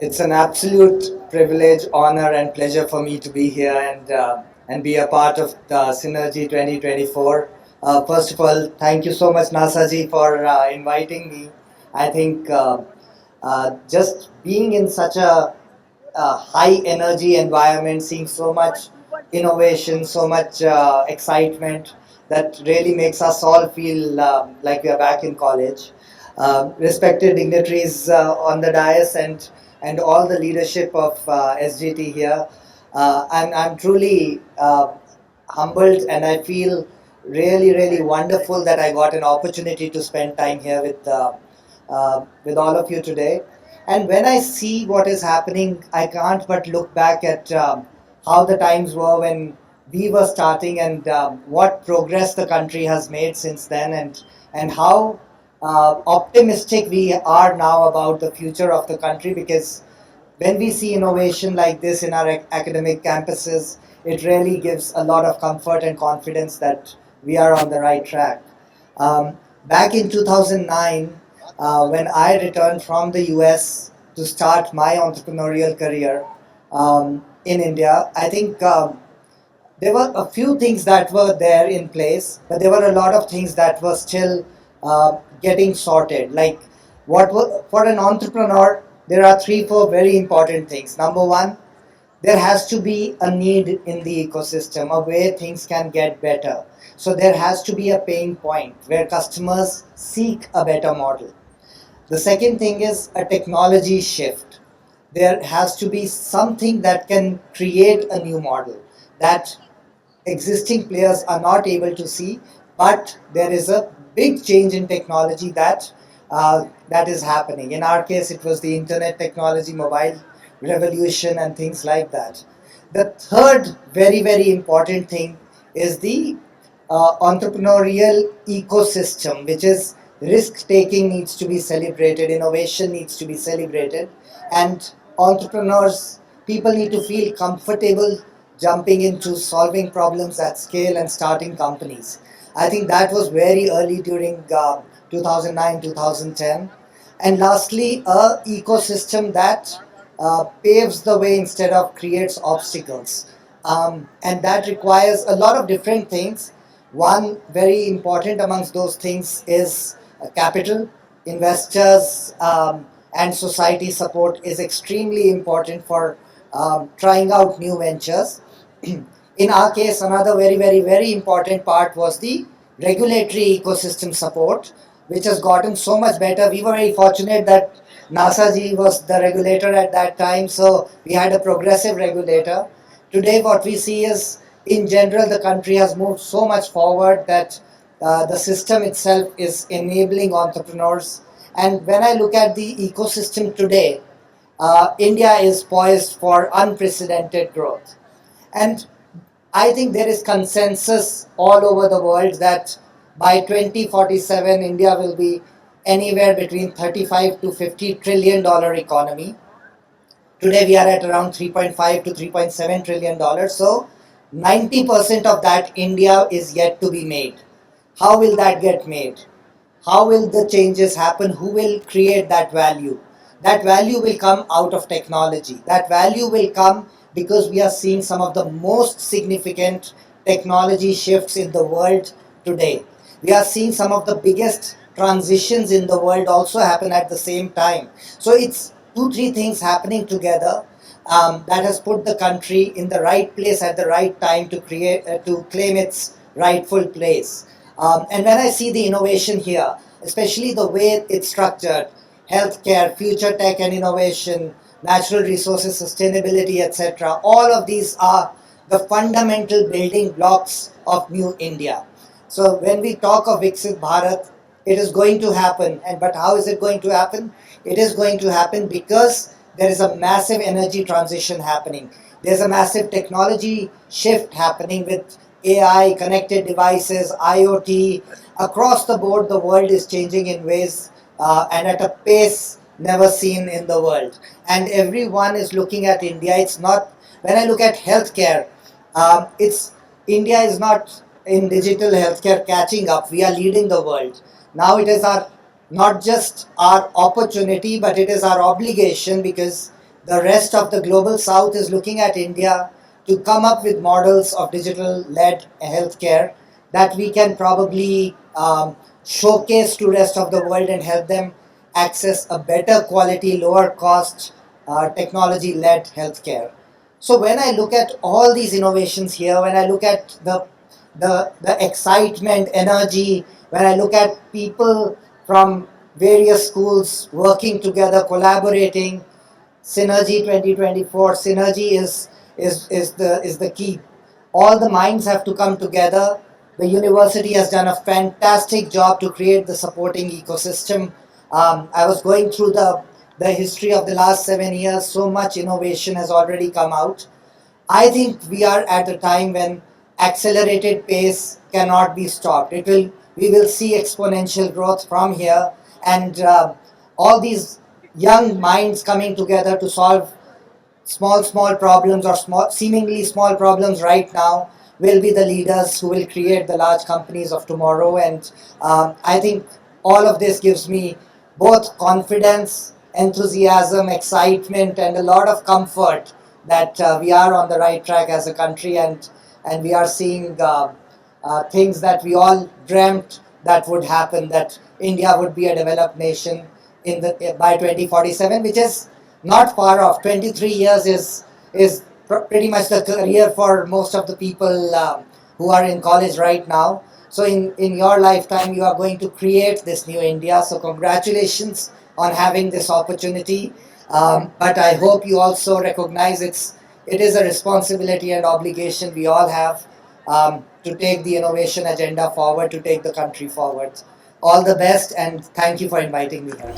It's an absolute privilege, honor, and pleasure for me to be here and be a part of the Synergy 2024. First of all, thank you so much, Nasaji, for inviting me. I think just being in such a high energy environment, seeing so much innovation, so much excitement, that really makes us all feel like we are back in college. Respected dignitaries on the dais and all the leadership of SGT here. I'm truly humbled, and I feel really wonderful that I got an opportunity to spend time here with all of you today. And when I see what is happening, I can't but look back at how the times were when we were starting, and what progress the country has made since then, and how optimistic we are now about the future of the country. Because when we see innovation like this in our academic campuses, it really gives a lot of comfort and confidence that we are on the right track. Back in 2009, when I returned from the US to start my entrepreneurial career in India, I think there were a few things that were there in place, but there were a lot of things that were still getting sorted. Like, for an entrepreneur, there are three, four very important things. Number one, there has to be a need in the ecosystem, a way things can get better. So there has to be a pain point where customers seek a better model. The second thing is a technology shift. There has to be something that can create a new model that existing players are not able to see, but there is a big change in technology that is happening. In our case, it was the internet technology, mobile revolution, and things like that. The third very important thing is the entrepreneurial ecosystem, which is risk taking needs to be celebrated, innovation needs to be celebrated, and entrepreneurs, people need to feel comfortable jumping into solving problems at scale and starting companies. I think that was very early during 2009, 2010. And lastly, a ecosystem that paves the way instead of creates obstacles. And that requires a lot of different things. One very important amongst those things is capital. Investors and society support is extremely important for trying out new ventures. In our case, another very important part was the regulatory ecosystem support, which has gotten so much better. We were very fortunate that NASA ji was the regulator at that time, so we had a progressive regulator. Today, what we see is, in general, the country has moved so much forward that the system itself is enabling entrepreneurs. And when I look at the ecosystem today, India is poised for unprecedented growth. And I think there is consensus all over the world that by 2047, India will be anywhere between 35 to 50 trillion dollar economy. Today we are at around 3.5 to 3.7 trillion dollars. So 90% of that India is yet to be made. How will that get made? How will the changes happen? Who will create that value? That value will come out of technology. That value will come because we are seeing some of the most significant technology shifts in the world today. We are seeing some of the biggest transitions in the world also happen at the same time. So it's two, three things happening together that has put the country in the right place at the right time to claim its rightful place. And when I see the innovation here, especially the way it's structured, healthcare, future tech and innovation, natural resources, sustainability, etc., all of these are the fundamental building blocks of New India. So when we talk of Viksit Bharat, it is going to happen. But how is it going to happen? It is going to happen because there is a massive energy transition happening. There's a massive technology shift happening with AI, connected devices, IoT. Across the board, the world is changing in ways and at a pace never seen in the world. And everyone is looking at India. It's not, when I look at healthcare, India is not in digital healthcare catching up. We are leading the world. Now it is not just our opportunity, but it is our obligation, because the rest of the global south is looking at India to come up with models of digital-led healthcare that we can probably showcase to rest of the world and help them access a better quality, lower cost, technology-led healthcare. So when I look at all these innovations here, when I look at the excitement, energy, when I look at people from various schools working together, collaborating, Synergy 2024, synergy is the key. All the minds have to come together. The university has done a fantastic job to create the supporting ecosystem. I was going through the history of the last 7 years. So much innovation has already come out. I think we are at a time when accelerated pace cannot be stopped. We will see exponential growth from here, and all these young minds coming together to solve small problems or seemingly small problems right now will be the leaders who will create the large companies of tomorrow. And I think all of this gives me both confidence, enthusiasm, excitement, and a lot of comfort that we are on the right track as a country, and we are seeing things that we all dreamt that would happen, that India would be a developed nation by 2047, which is not far off. 23 years is pretty much the career for most of the people who are in college right now. So in your lifetime, you are going to create this new India. So congratulations on having this opportunity. But I hope you also recognize it is a responsibility and obligation we all have to take the innovation agenda forward, to take the country forward. All the best, and thank you for inviting me here.